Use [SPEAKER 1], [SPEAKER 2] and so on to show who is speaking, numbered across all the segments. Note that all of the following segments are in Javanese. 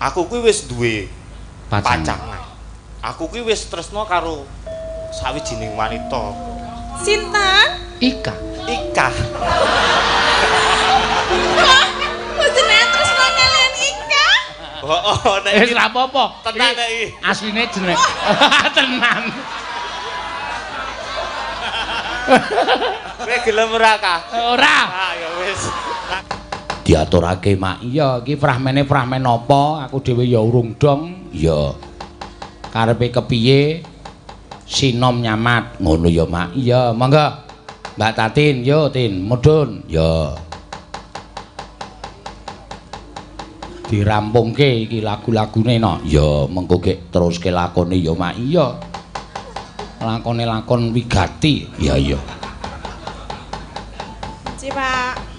[SPEAKER 1] Aku kuwi wis duwe
[SPEAKER 2] pacangan.
[SPEAKER 1] Aku kuwi wis tresna karo sawijining wanita.
[SPEAKER 3] Sinten?
[SPEAKER 2] Ika.
[SPEAKER 1] Ika.
[SPEAKER 3] Kok jenengan tresna kalian Ika?
[SPEAKER 1] Oh, nek
[SPEAKER 2] Wis ora apa-apa.
[SPEAKER 1] tenan nek iki.
[SPEAKER 2] Asline jeneng. Tenan.
[SPEAKER 1] Kowe gelem ora Kak?
[SPEAKER 2] Ora.
[SPEAKER 1] Ah ya wis.
[SPEAKER 2] Diaturake mak iya iki prahmene pramen apa aku dhewe ya urung dong ya karepe kepiye sinom nyamat ngono ya mak iya monggo Mbak Tatin yo Tin mudhun ya dirampungke iki lagu-lagune no ya mengko gek teruske lakone ya mak iya lakone lakon wigati ya iya
[SPEAKER 3] Ci Pak.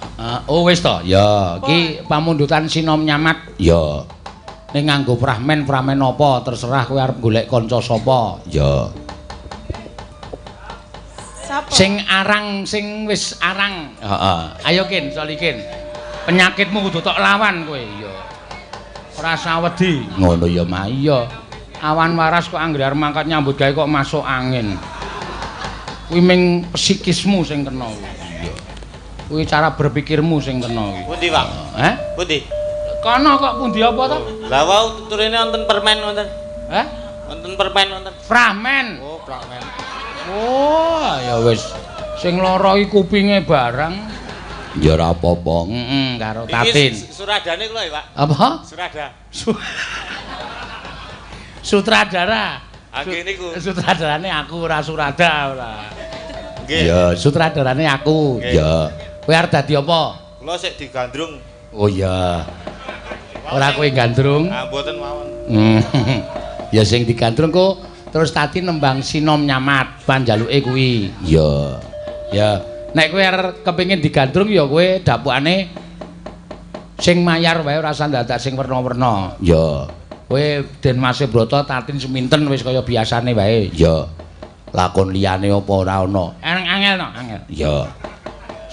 [SPEAKER 2] Oh wis to ya iki pamundutan sinom nyamat ya ning nganggo pramen apa terserah kowe arep golek kanca sapa ya
[SPEAKER 3] Sapa?
[SPEAKER 2] sing arang sing wis arang heeh ayo Kin solikin penyakitmu kudu tok lawan kowe ya ora usah wedi ngono ya mah iya awan waras kok anggere arep mangkat nyambut gawe kok masuk angin kuwi ming psikismu sing kena iya kuwi cara berpikirmu sing kena iki
[SPEAKER 1] Pundi, Pak? Pundi?
[SPEAKER 2] Kono kok pundi apa to?
[SPEAKER 1] Lah wau tuturine wonten permen wonten.
[SPEAKER 2] Hah?
[SPEAKER 1] Wonten permen wonten.
[SPEAKER 2] Pramen.
[SPEAKER 1] Oh, pramen.
[SPEAKER 2] Oh, ya wis. Sing lara iki kupinge barang. Ya ora apa-apa. Karo Tatin.
[SPEAKER 1] Iki suradane kula ya, Pak.
[SPEAKER 2] Apa?
[SPEAKER 1] Surada.
[SPEAKER 2] Sutradara.
[SPEAKER 1] Nggih niku.
[SPEAKER 2] Sutradarane aku ora surada ora.
[SPEAKER 1] Nggih.
[SPEAKER 2] Ya, sutradarane aku. Ya. Kowe arep dadi apa?
[SPEAKER 1] Kula sik digandrung.
[SPEAKER 2] Oh iya. Ora kowe gandrung.
[SPEAKER 1] Ah, mboten mawon.
[SPEAKER 2] Ya sing digandrung kok terus tadi nembang sinom nyamat panjaluke kuwi. Ya. Ya. Nek kowe arep kepengin digandrung ya kowe dapukane sing mayar wae ora usah dadak sing werna-werna. Ya. Kowe Den Mas Broto Tatin seminten wis kaya biasane wae. Ya. Lakon liyane apa ora ana. Angel no, angel. Ya.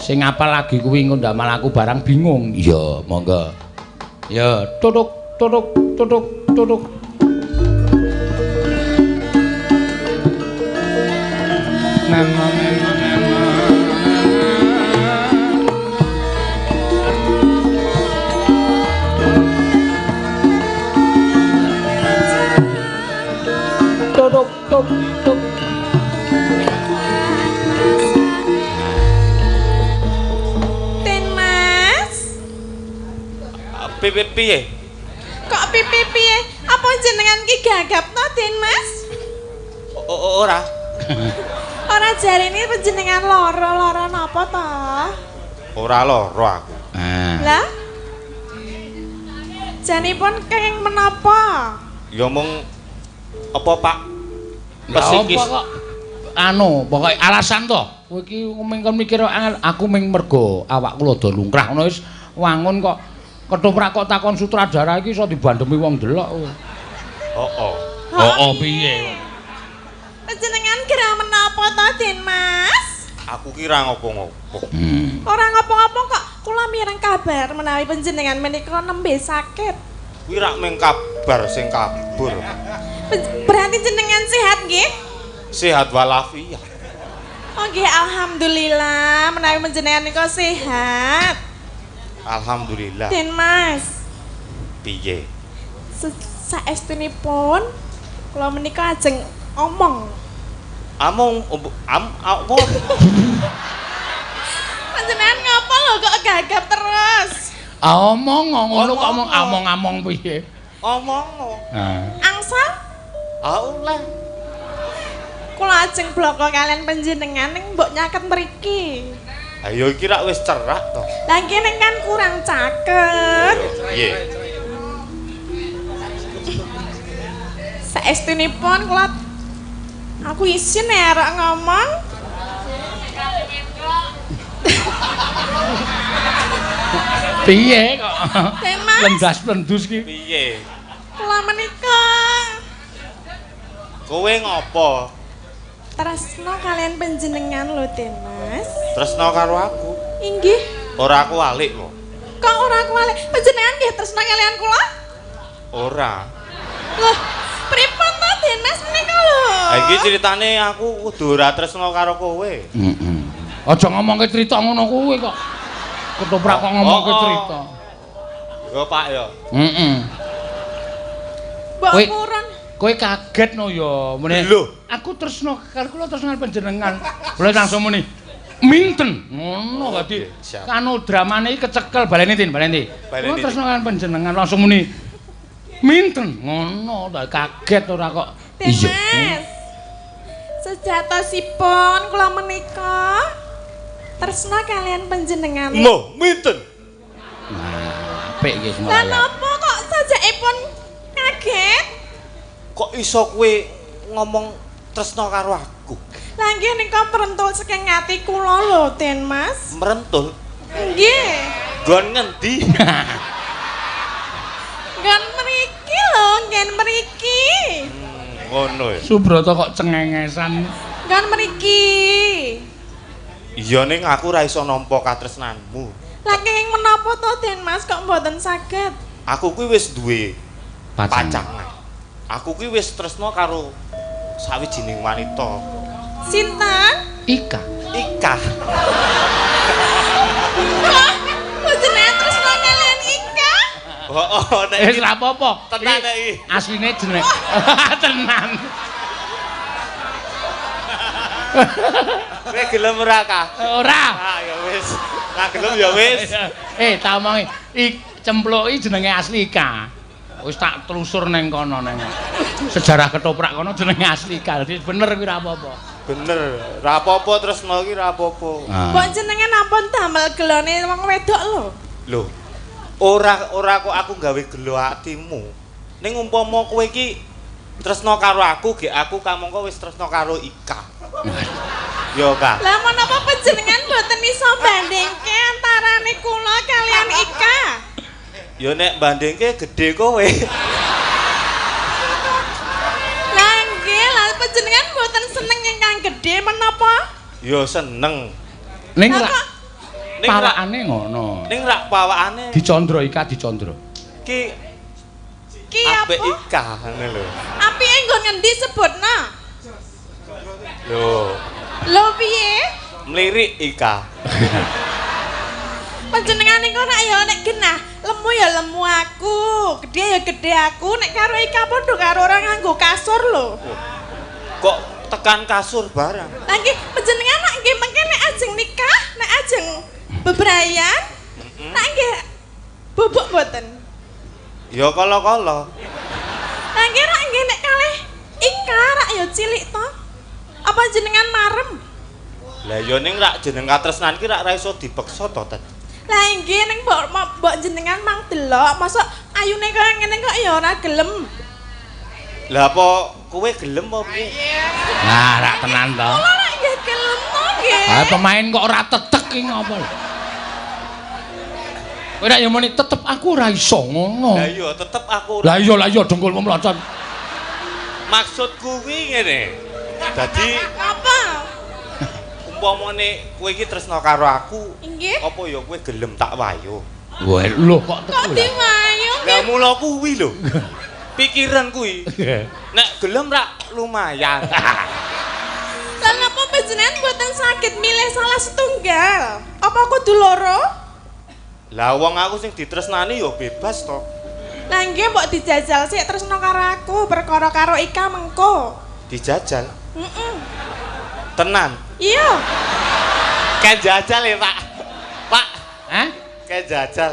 [SPEAKER 2] Sing apal lagi kuwi engko ndamel aku barang bingung. Ya, monggo. Ya, tutuk tutuk tutuk tutuk. Nana nana nana. Tutuk tutuk tutuk.
[SPEAKER 1] Piye?
[SPEAKER 3] Kok piye? Apa jenengan ki gagap to, Den Mas?
[SPEAKER 1] Ora.
[SPEAKER 3] Ora jarine panjenengan lara napa to?
[SPEAKER 1] Ora lara aku.
[SPEAKER 3] Lah? Janipun kenging menapa?
[SPEAKER 1] Ya mung apa Pak?
[SPEAKER 2] Psikis. Apa kok anu, pokoke alasan to. Kowe iki mengkon mikir angel aku ming mergo awakku lho do lungkrah ngono wis wangun kok ketoprak kok takon sutradara iki iso dibandemi wong delok. Oh, piye?
[SPEAKER 3] Panjenengan kira menapa to, Den Mas?
[SPEAKER 1] Aku kira ngopo-ngopo.
[SPEAKER 3] Ora ngopo-ngopo kok kula mireng kabar menawi panjenengan menika nembe sakit.
[SPEAKER 1] Kuwi rak mung kabar sing kabur.
[SPEAKER 3] Berarti jenengan sehat nggih?
[SPEAKER 1] Sehat walafiat.
[SPEAKER 3] Oh nggih, alhamdulillah menawi panjenengan nika sehat.
[SPEAKER 1] Alhamdulillah.
[SPEAKER 3] Den Mas.
[SPEAKER 1] Piye?
[SPEAKER 3] Saestunipun kula menika ajeng omong.
[SPEAKER 1] Apa?
[SPEAKER 3] Panjenengan ngapa lho kok gagap terus?
[SPEAKER 2] Omong ngono kok among piye?
[SPEAKER 1] Omong.
[SPEAKER 3] Angsal?
[SPEAKER 1] Oleh.
[SPEAKER 3] Kula ajeng bloko kalian panjenengan ning mbok nyaket mriki.
[SPEAKER 1] Ayo iki rak wis cerak to.
[SPEAKER 3] Lah kene kan kurang caket.
[SPEAKER 1] Piye?
[SPEAKER 3] Saestunipun kula aku isin arek ngomong.
[SPEAKER 2] Piye kok?
[SPEAKER 3] Mas.
[SPEAKER 2] Lendas-lendus ki.
[SPEAKER 1] Piye?
[SPEAKER 3] Kula menika
[SPEAKER 1] Kowe ngopo?
[SPEAKER 3] tresno kalian panjenengan lho, Den Mas.
[SPEAKER 1] Tresno karo aku.
[SPEAKER 3] Inggih.
[SPEAKER 1] Ora aku walik lho.
[SPEAKER 3] Kok ora kuwalik? Panjenengan nggih tresno kalian kula?
[SPEAKER 1] Ora.
[SPEAKER 3] Loh, pripun to Den Mas menika lho?
[SPEAKER 1] Ha iki critane aku kudu ora tresno karo kowe.
[SPEAKER 2] Heeh. Aja ngomongke cerita ngono kuwi kok. Ketoprak kok ngomongke cerita.
[SPEAKER 1] Yo Pak yo.
[SPEAKER 2] Heeh.
[SPEAKER 3] Mbok
[SPEAKER 2] Kowe-
[SPEAKER 3] purun.
[SPEAKER 2] Kowe kaget no ya. Mene.
[SPEAKER 1] Lho.
[SPEAKER 2] Aku tresno karo kula tresno panjenengan. Boleh langsung muni. Minten. Ngono dadi
[SPEAKER 1] Siap.
[SPEAKER 2] kanu dramane iki kecekel baleni Tin, baleni.
[SPEAKER 1] Baleni,
[SPEAKER 2] Kula tresno karo panjenengan langsung muni. Minten. Ngono ta kaget ora kok.
[SPEAKER 3] Den Mas. Sejatosipun kula menika tresna kalian panjenengan.
[SPEAKER 1] Mo, minten.
[SPEAKER 2] Nah, apik iki
[SPEAKER 3] Lah
[SPEAKER 2] semua.
[SPEAKER 3] napa kok sajakipun kaget?
[SPEAKER 1] Kok iso kowe ngomong tresno karo aku?
[SPEAKER 3] Lah nggih nika prentul saking ati kula lho, Den Mas.
[SPEAKER 1] Merentul.
[SPEAKER 3] Nggih.
[SPEAKER 1] Gon ngendi?
[SPEAKER 3] Nggon mriki lho, nggen mriki.
[SPEAKER 1] Ngono ya.
[SPEAKER 2] Subrata kok cengengesan.
[SPEAKER 3] Nggon mriki.
[SPEAKER 1] Iya ning aku ora iso nampa katresnanmu.
[SPEAKER 3] Lah kenging menapa to Den Mas kok mboten saged?
[SPEAKER 1] Aku kuwi wis duwe
[SPEAKER 2] Pacangan.
[SPEAKER 1] pacangan. Aku kuwi wis tresno karo sawijining wanita.
[SPEAKER 3] Sinten?
[SPEAKER 2] Ika.
[SPEAKER 1] Ika.
[SPEAKER 3] Kok panjenengan tresna kalian Ika?
[SPEAKER 1] Oh, nek
[SPEAKER 2] Wis ora apa-apa.
[SPEAKER 1] Tenan,
[SPEAKER 2] Iki
[SPEAKER 1] Nek, iki.
[SPEAKER 2] Asline jeneng. Tenan.
[SPEAKER 1] kowe gelem ora ka?
[SPEAKER 2] Ora.
[SPEAKER 1] Ah ya wis. Nah gelem ya wis.
[SPEAKER 2] Tak omongi. Cempluki jenenge asli Ika. Wis tak telusur ning kono ning. Sejarah ketoprak kono jenenge asli Ika. Dadi bener kuwi ora apa-apa.
[SPEAKER 1] Bener. Ra apa-apa tresno iki ra apa-apa.
[SPEAKER 3] Mbok jenengan ampun damel gelone wong wedok lho.
[SPEAKER 1] Lho. Ora kok aku gawe gelo atimu. Ning umpama kowe iki tresno karo aku, gek aku kamangka wis tresno karo Ika. Yo Kak.
[SPEAKER 3] Lah menapa panjenengan mboten iso bandingke antarane kula kalian Ika?
[SPEAKER 1] Yo nek bandingke gedhe kowe.
[SPEAKER 3] Lah nggih, lah panjenengan mboten seneng ingkang gedhe menapa?
[SPEAKER 1] Yo seneng.
[SPEAKER 2] Ning
[SPEAKER 3] Lah
[SPEAKER 2] rak
[SPEAKER 3] kok
[SPEAKER 1] Ning rak
[SPEAKER 2] pawakane ngono.
[SPEAKER 1] ning rak pawakane
[SPEAKER 2] Dicondro Ika dicondro.
[SPEAKER 1] ki
[SPEAKER 3] ki apa?
[SPEAKER 1] apik Ika ngene lho.
[SPEAKER 3] Apike nggon ngendi sebutna?
[SPEAKER 1] Lho,
[SPEAKER 3] Lho piye?
[SPEAKER 1] mlirik Ika.
[SPEAKER 3] Panjenengan niku nek ya nek genah, lemu ya lemu aku, gedhe ya gedhe aku, nek karo Ika padha karo ora nganggo kasur lho.
[SPEAKER 1] Kok tekan kasur barang.
[SPEAKER 3] Lah nggih panjenengan nek nggih mengke nek ajeng nikah, nek ajeng bebrayan, nek nggih bubuk mboten.
[SPEAKER 1] Ya kala-kala.
[SPEAKER 3] Lah nggih nek nggih nek kalih Ika rak ya cilik to. Apa jenengan marem?
[SPEAKER 1] Lah ya ning rak jeneng katresnan ki rak ra iso dipeksa to, Tet.
[SPEAKER 3] Lah nggih ning mbok jenengan mang delok, mosok ayune kaya ngene kok ya ora gelem.
[SPEAKER 1] Lah apa kowe gelem apa piye?
[SPEAKER 2] Nah, rak tenan to.
[SPEAKER 3] Kula rak nggih gelem to nggih.
[SPEAKER 2] Ah pemain kok ora tetek iki ngopo lho. Kowe nek yo muni tetep aku ora iso ngono.
[SPEAKER 1] Lah iya tetep aku
[SPEAKER 2] Lah iya dengkulmu mlocot.
[SPEAKER 1] maksudku kuwi ngene. Dadi
[SPEAKER 3] Apa?
[SPEAKER 1] umpamane kowe iki tresno karo aku,
[SPEAKER 3] Nggih.
[SPEAKER 1] apa ya kowe gelem tak wayo?
[SPEAKER 2] Wah, lho kok
[SPEAKER 3] Kok
[SPEAKER 2] teku.
[SPEAKER 3] diwayu
[SPEAKER 1] Lah
[SPEAKER 3] nggih?
[SPEAKER 1] mula kuwi lho. Pikiran kuwi. Nek gelem rak lumayan.
[SPEAKER 3] Lah napa panjenengan mboten saged milih salah setunggal? Apa kudu loro?
[SPEAKER 1] Lah wong aku sing ditresnani ya bebas to.
[SPEAKER 3] Lah nggih mbok dijajal sik tresno karo aku perkara karo Ika mengko.
[SPEAKER 1] Dijajal.
[SPEAKER 3] Heeh.
[SPEAKER 1] Tenan.
[SPEAKER 3] Iya.
[SPEAKER 1] Kayak jajal ya, Pak. Pak,
[SPEAKER 2] Hah?
[SPEAKER 1] kayak jajal.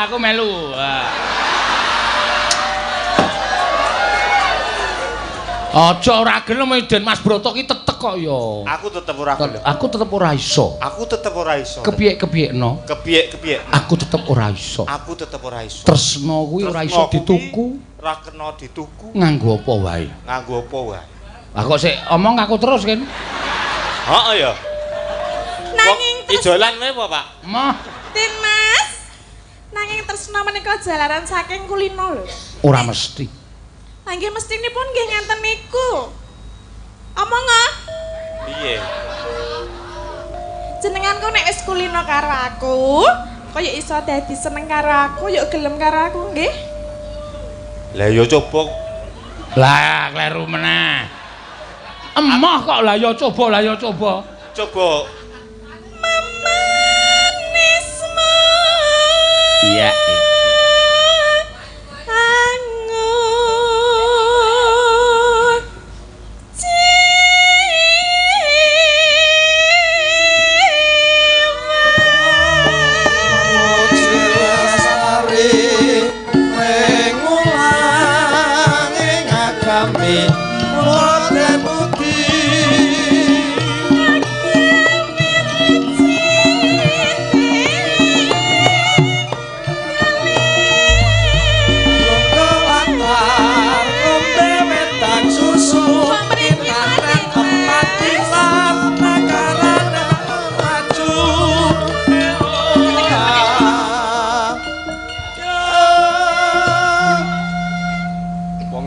[SPEAKER 2] Aku melu. Aja ora gelem Den Mas Broto ki tetek kok ya.
[SPEAKER 1] Aku tetep ora gelem.
[SPEAKER 2] Aku tetep ora iso.
[SPEAKER 1] Aku tetep ora iso.
[SPEAKER 2] Kepiye-kepiyekno.
[SPEAKER 1] Kepiye-kepiye.
[SPEAKER 2] Aku tetep ora iso.
[SPEAKER 1] Aku tetep ora iso.
[SPEAKER 2] Tresno kuwi ora iso
[SPEAKER 1] Tresno kuwi
[SPEAKER 2] dituku
[SPEAKER 1] Ora kena dituku
[SPEAKER 2] nganggo apa wae.
[SPEAKER 1] nganggo apa wae.
[SPEAKER 2] Lah kok sik omong aku terus kan.
[SPEAKER 1] Heeh ya.
[SPEAKER 3] Nanging
[SPEAKER 1] Ijolan wae apa, Pak?
[SPEAKER 2] Mah
[SPEAKER 3] Den Mas. Nanging tresna menika jalaran saking kulino lho.
[SPEAKER 2] ora mesti.
[SPEAKER 3] Lah nggih mestinipun nggih ngenten niku. Omong ah.
[SPEAKER 1] Piye?
[SPEAKER 3] Jenengan kok nek wis kulino karo aku, kaya iso dadi seneng karo aku, yuk gelem karo aku nggih.
[SPEAKER 1] Lah ya coba.
[SPEAKER 2] Lah kleru meneh. Emoh kok lah ya coba lah ya coba.
[SPEAKER 1] Coba.
[SPEAKER 3] Memanismu.
[SPEAKER 2] Iya.
[SPEAKER 3] Angun.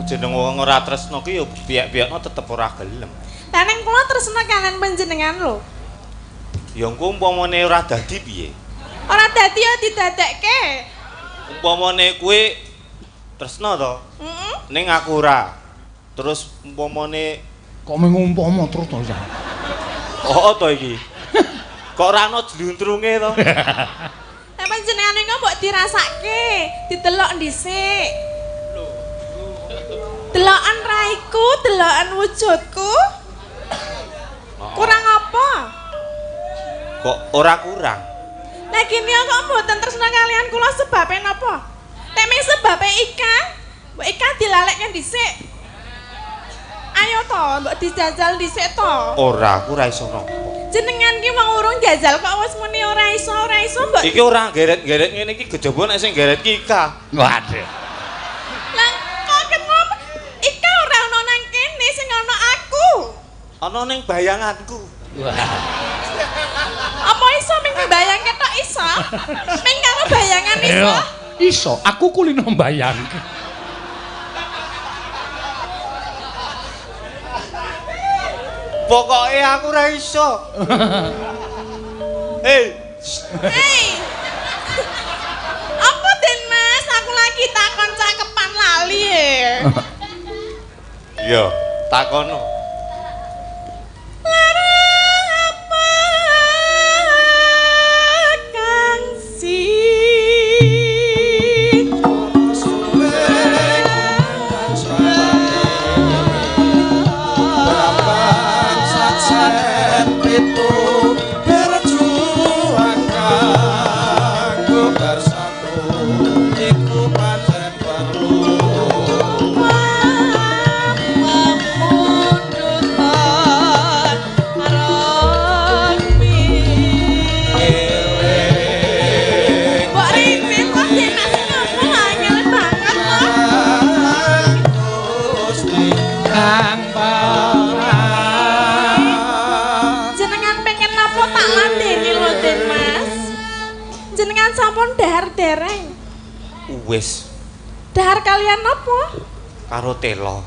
[SPEAKER 1] Jeneng wong ora tresno ki ya biak-biakno tetep ora gelem.
[SPEAKER 3] Lah ning kula tresna kalian panjenengan lho.
[SPEAKER 1] Ya engko umpamane ora dadi piye?
[SPEAKER 3] Ora dadi ya didadekke.
[SPEAKER 1] Umpamane kowe tresno to?
[SPEAKER 3] Heeh.
[SPEAKER 1] Ning aku ora. Terus umpamane
[SPEAKER 2] Kok mengumpama terus to ya.
[SPEAKER 1] oh to iki. Kok ora ana jluntrunge to?
[SPEAKER 3] Lah panjenengan niku mbok dirasake, didelok dhisik. Delokan raiku, delokan wujudku. Kurang apa?
[SPEAKER 1] Kok ora kurang?
[SPEAKER 3] Lah kene kok mboten tresna kalian kula sebabe napa? Nek ming sebabe ikan, mbok ikan dilalekke dhisik. Ayo to, mbok dijajal dhisik to.
[SPEAKER 1] Ora, aku ora iso napa.
[SPEAKER 3] Jenengan ki wong urung jajal kok wis muni ora iso mbok.
[SPEAKER 1] Iki ora geret-geret ngene iki kejaba nek sing geret ki Ika.
[SPEAKER 2] Waduh.
[SPEAKER 3] Lah kok kenapa? Ika ora ono nang kene sing ono aku.
[SPEAKER 1] Ana ning bayanganku.
[SPEAKER 2] Wah.
[SPEAKER 3] Apa iso ming bayang ketok iso? Ming karo bayangan iso?
[SPEAKER 2] Iso, aku kulino mbayang.
[SPEAKER 1] Pokoke aku ora iso. Hei,
[SPEAKER 3] Hei. Apa Den Mas? Aku lagi takon cakepan lali e.
[SPEAKER 1] iya, takono.
[SPEAKER 3] Larang apa kang si sampun dahar dereng.
[SPEAKER 1] Wis,
[SPEAKER 3] Dahar kalian apa?
[SPEAKER 1] karo telo.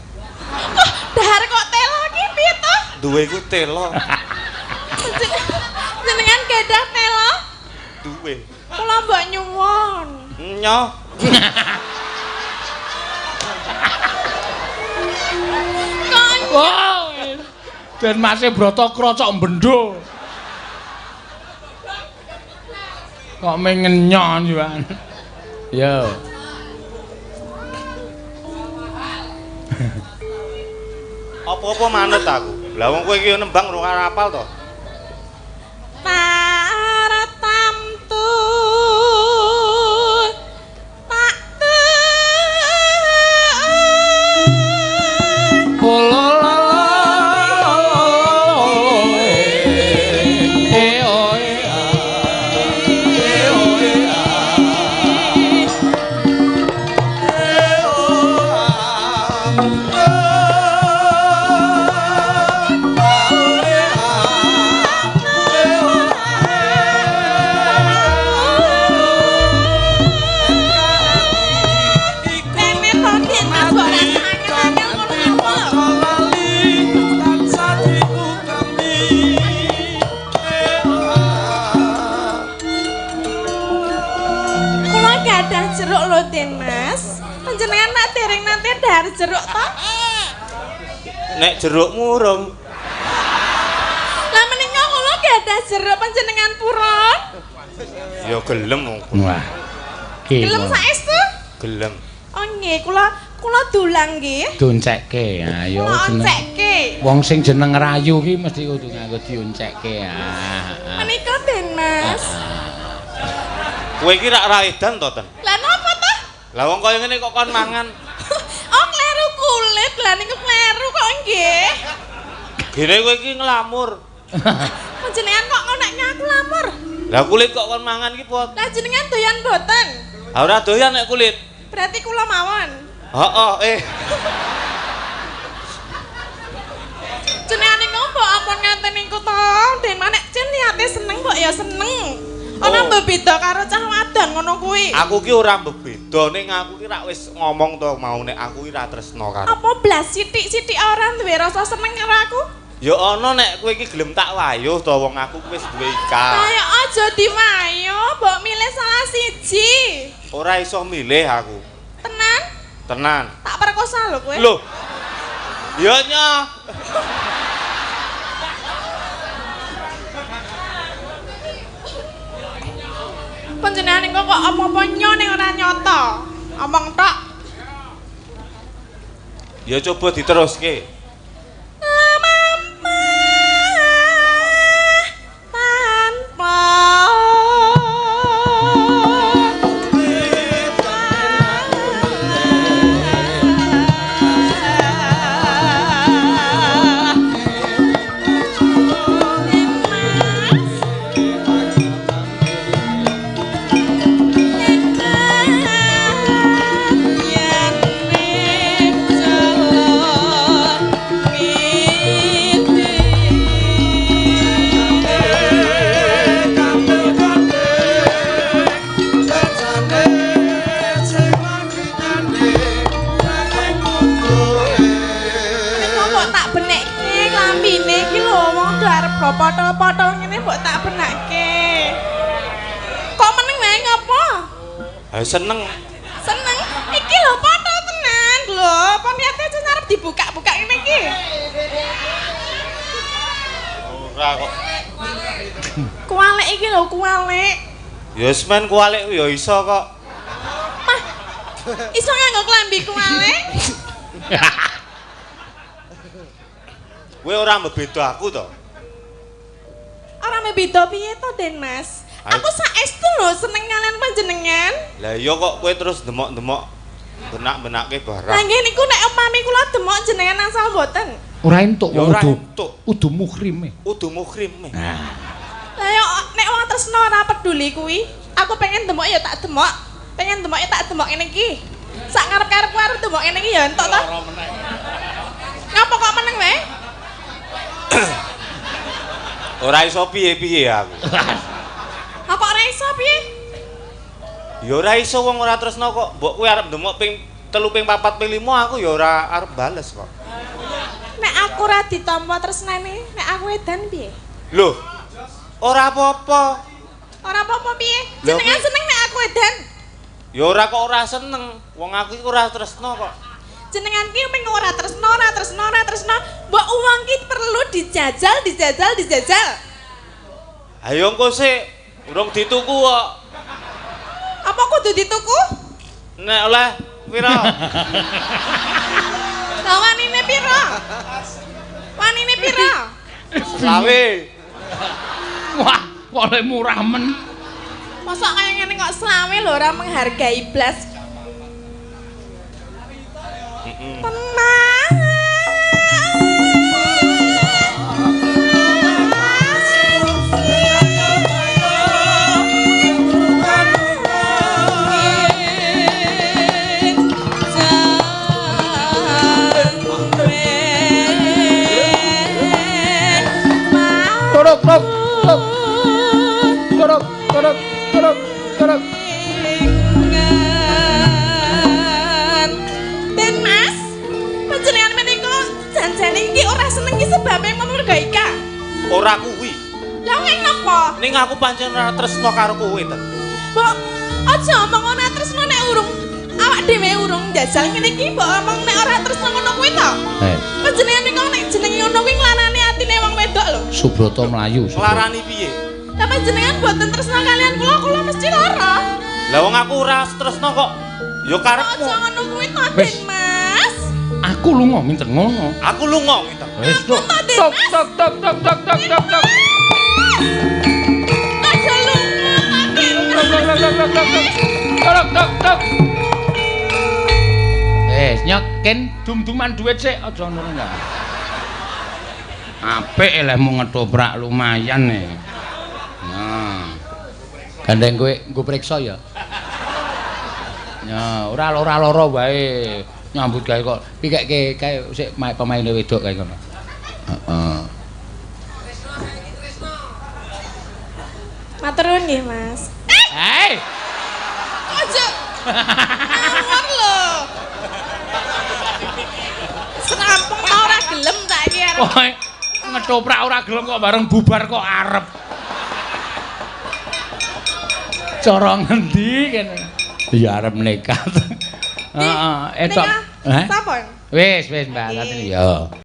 [SPEAKER 3] Dahar kok telo ki piye to?
[SPEAKER 1] Duwe iku telo.
[SPEAKER 3] Jenengan kedah telo?
[SPEAKER 1] Duwe.
[SPEAKER 3] Kula mbok nyuwun.
[SPEAKER 1] Nyoh.
[SPEAKER 2] Wow. Dan masih broto krocok bendo. Kok mengenyon juan. Yo.
[SPEAKER 1] Apa-apa manut aku. Lah wong kowe iki nembang ora hafal to.
[SPEAKER 3] Paratamtu tak dereng nate dahar jeruk to.
[SPEAKER 1] Nek jerukmu urung.
[SPEAKER 3] Lah menika kula gadah jeruk panjenengan purun.
[SPEAKER 1] Ya gelem wong.
[SPEAKER 2] Wah.
[SPEAKER 3] Gelem saestu?
[SPEAKER 1] Gelem.
[SPEAKER 3] Oh nggih, kula dulang nggih.
[SPEAKER 2] Doncekke. Ayo
[SPEAKER 3] Kula
[SPEAKER 2] jeneng.
[SPEAKER 3] oncekke.
[SPEAKER 2] Wong sing jeneng rayu ki mesti kudu nganggo dioncekke.
[SPEAKER 3] Menika Den Mas.
[SPEAKER 1] Kowe iki rak ra edan to, Ten?
[SPEAKER 3] Lah napa to?
[SPEAKER 1] Lah wong kaya ngene kok kon mangan.
[SPEAKER 3] Oh kleru kulit, lah niku kleru kok nggih.
[SPEAKER 1] Gene kowe iki nglamur.
[SPEAKER 3] Panjenengan kok ngoneknya aku lamur.
[SPEAKER 1] Lah kulit kok kon mangan iki, Pot?
[SPEAKER 3] Lah jenengan doyan boten?
[SPEAKER 1] Ha ora doyan nek kulit.
[SPEAKER 3] Berarti kula mawon.
[SPEAKER 1] Heeh,
[SPEAKER 3] Jenengan niku mbok ampun ngaten niku to. Den nek jen niate seneng mbok ya seneng. Ana beda karo cah wadon ngono kuwi.
[SPEAKER 1] Aku ki ora beda ning aku ki rak wis ngomong to mau nek aku ki ra tresno karo.
[SPEAKER 3] Apa blas sithik-sithik ora duwe rasa seneng karo aku?
[SPEAKER 1] Ya ana nek kowe iki gelem tak wayuh to wong aku wis duwe ika.
[SPEAKER 3] Ayo aja diwayuh, mbok milih salah siji.
[SPEAKER 1] Ora iso milih aku.
[SPEAKER 3] Tenan?
[SPEAKER 1] Tenan.
[SPEAKER 3] Tak perkosa lho kowe.
[SPEAKER 1] Loh. Ya nyoh.
[SPEAKER 3] Panjenengan niku kok apa-apa nyoh ning ora nyoto. Omong tok.
[SPEAKER 1] Ya coba diteruske.
[SPEAKER 3] Potol-potol ngene mbok tak benake. Kok meneng wae ngopo?
[SPEAKER 1] Ha seneng.
[SPEAKER 3] Seneng. Iki lho potol tenan lho. Apa niate aja arep dibuka-buka ngene iki?
[SPEAKER 1] Ora kok.
[SPEAKER 3] Kualik iki lho, kualik.
[SPEAKER 1] Ya wis men kualik ya iso kok.
[SPEAKER 3] Mah. Iso nganggo klambi kualik?
[SPEAKER 1] Kowe ora mbeda aku to.
[SPEAKER 3] Ora beda piye to, Den Mas? Aku saestu lho seneng kalian panjenengan.
[SPEAKER 1] Lah iya kok kowe terus demok-demok benak-benake barang.
[SPEAKER 3] Lah nggih niku nek upami kula demok jenengan asal mboten.
[SPEAKER 2] Ora entuk
[SPEAKER 1] Ya
[SPEAKER 2] wong
[SPEAKER 1] ora entuk.
[SPEAKER 2] udu muhrim.
[SPEAKER 1] Udu muhrim.
[SPEAKER 2] Nah.
[SPEAKER 3] Lah yo nek wong tresno ora peduli kuwi. Aku pengen demok ya tak demok. Pengen demok ya tak demok ngene iki. Sak ngarep-karepku arep demok ngene iki ya entuk to. Ngapa kok meneng wae?
[SPEAKER 1] Ora iso piye-piye aku.
[SPEAKER 3] Apa ora iso piye?
[SPEAKER 1] Ya ora iso wong ora tresno kok. Mbok kowe arep ndemok ping 3 ping 4 ping 5 aku ya ora arep bales kok.
[SPEAKER 3] Nek aku ora ditampa tresnane, nek aku edan piye?
[SPEAKER 1] Loh. Ora apa-apa.
[SPEAKER 3] Ora apa-apa piye?
[SPEAKER 1] Lah,
[SPEAKER 3] Jenengan
[SPEAKER 1] kuwi-
[SPEAKER 3] seneng nek aku edan.
[SPEAKER 1] Ya ora kok ora seneng. Wong aku iki ora tresno kok.
[SPEAKER 3] Jenengan ki mung ora tresno. Mbok uang ki perlu dijajal.
[SPEAKER 1] Ayo engko sik urung dituku kok.
[SPEAKER 3] Apa kudu dituku?
[SPEAKER 1] Nek oleh pira?
[SPEAKER 3] Lah wanine pira? Wanine pira?
[SPEAKER 1] Sawe.
[SPEAKER 2] Wah, kok murah men.
[SPEAKER 3] Mosok kaya ngene kok selawe lho ora menghargai blas. Tenang.
[SPEAKER 2] Turuk.
[SPEAKER 3] Den Mas, panjenengan menika janjane iki ora seneng ki sebabe merga Ika.
[SPEAKER 1] Ora kuwi.
[SPEAKER 3] Lah ngene napa?
[SPEAKER 1] Ning aku pancen ora tresno karo kowe, Ten.
[SPEAKER 3] Mbok aja omong ora tresno nek urung awak dhewe urung njajal ngene iki mbok omong nek ora tresno ngono kuwi to. Panjenengan kok nek jenenge ngono kuwi nglarani atine wong wedok lho.
[SPEAKER 2] Subrata mlayu.
[SPEAKER 1] Nglarani piye?
[SPEAKER 3] Lah panjenengan boten tresno kalian kula mesti lara.
[SPEAKER 1] Lah wong aku ora tresno kok. Ya karepmu.
[SPEAKER 3] Aja ngono kuwi to, Den Mas.
[SPEAKER 2] Aku lunga minten ngono.
[SPEAKER 1] Aku lunga ngene.
[SPEAKER 2] Wis tok tok tok tok tok tok tok tok tok.
[SPEAKER 3] Aja lunga, Den Mas.
[SPEAKER 2] Tok tok tok. Nyoken dum-duman dhuwit sik aja ngono ya. Apik elehmu ngetoprak lumayan e. Nah. Gandeng kowe nggo priksa ya. Ya, ora lara wae. Nyambut gawe kok pikeke kae sik pemaine wedok kae ngono. Heeh.
[SPEAKER 3] Matur nuwun nggih, Mas.
[SPEAKER 2] Hei.
[SPEAKER 3] Aja. Ngawur lho. Serampung ora gelem tak iki arep.
[SPEAKER 2] Kowe ngetoprak ora gelem kok bareng bubar kok arep. Cara ngendi kene? Ya arep nekat. Heeh, etok.
[SPEAKER 3] Sampun.
[SPEAKER 2] Wis, Mbak, tatine ya.